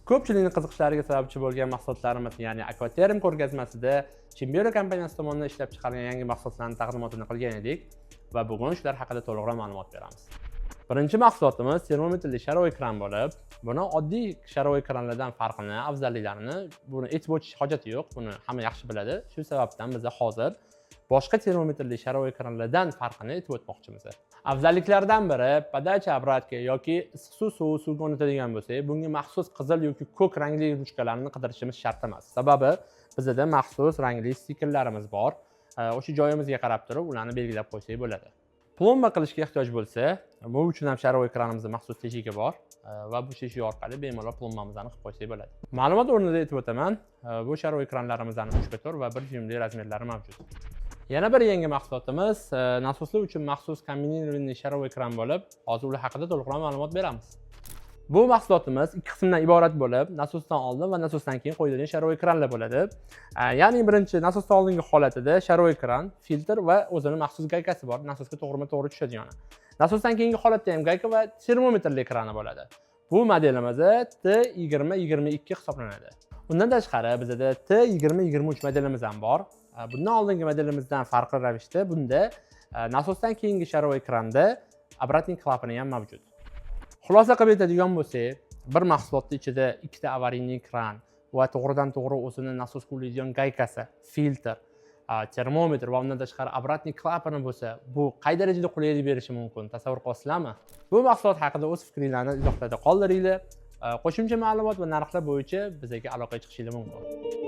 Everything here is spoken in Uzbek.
Ko'pchilikning qiziqishlariga sababchi bo'lgan mahsulotlarimiz, ya'ni Aquaterm ko'rgazmasida Chimbiero kompaniyasi tomonidan ishlab chiqarilgan yangi mahsulotlarning taqdimotini qilgan edik va bugun shular haqida to'liqroq ma'lumot beramiz. Birinchi mahsulotimiz termometrli sharoy ekran bo'lib, buni oddiy sharoy ekranlardan farqini, afzalliklarini buni aytib o'tish hojati yo'q. Buni hamma yaxshi biladi. Shu sababdan biz hozir boshqa termometrli sharoy ekranlardan farqini aytib o'tmoqchimiz. Afzalliklaridan biri podacha obratga yoki issiq suvga o'rnatadigan bo'lsak, bunga maxsus qizil yoki ko'k rangli ruchkalarni qidirishimiz shart emas. Sababi bizda maxsus rangli stikerlarimiz bor. O'sha joyimizga qarab turib ularni belgilab qo'ysak bo'ladi. Plomba qilishga ehtiyoj bo'lsa, bu uchun ham sharoy ekranimizda maxsus teshigi bor va bu teshik orqali bemalol plombamizni qilib qo'ysak bo'ladi. Ma'lumot o'rnida aytib o'taman, bu sharoy ekranlarimizning 3x4 va 1 yumli razmerlari mavjud. Yana bir yangi mahsulotimiz nasoslar uchun maxsus kombinirованный sharoy ekran bo'lib, hozir ular haqida to'liqroq ma'lumot beramiz. Bu mahsulotimiz ikki qismdan iborat bo'lib, nasosdan oldin va nasosdan keyin qo'yiladigan sharoy ekranlar bo'ladi. Ya'ni birinchi nasosdan oldingi holatida sharoy ekran, filtr va o'zining maxsus gaykasi bor, nasosga to'g'rima-to'g'ri tushadigan. Nasosdan keyingi holatda ham gayka va termometrli ekrani bo'ladi. Bu modelimiz T2022 hisoblanadi. Undan tashqari bizda T2023 modelimiz ham bor. Bundan oldingi modelimizdan farqli ravishda bunda nasosdan keyingi sharoy ekranda obratnik klapani ham mavjud. Xulosa qilib aytadigan bo'lsak, bir mahsulotning ichida ikkita avariyli ekran va to'g'ridan-to'g'ri o'zini nasosga ulaydigan gaykasi, filtr, termometr va undan tashqari obratnik klapani bo'lsa, bu qay darajada qulaylik berishi mumkin? Tasavvur qilasizlarmi? Bu mahsulot haqida o'z fikringizni izohlarda qoldiringlar. Qo'shimcha ma'lumot va narxlar bo'yicha bizga aloqaga chiqishingiz mumkin.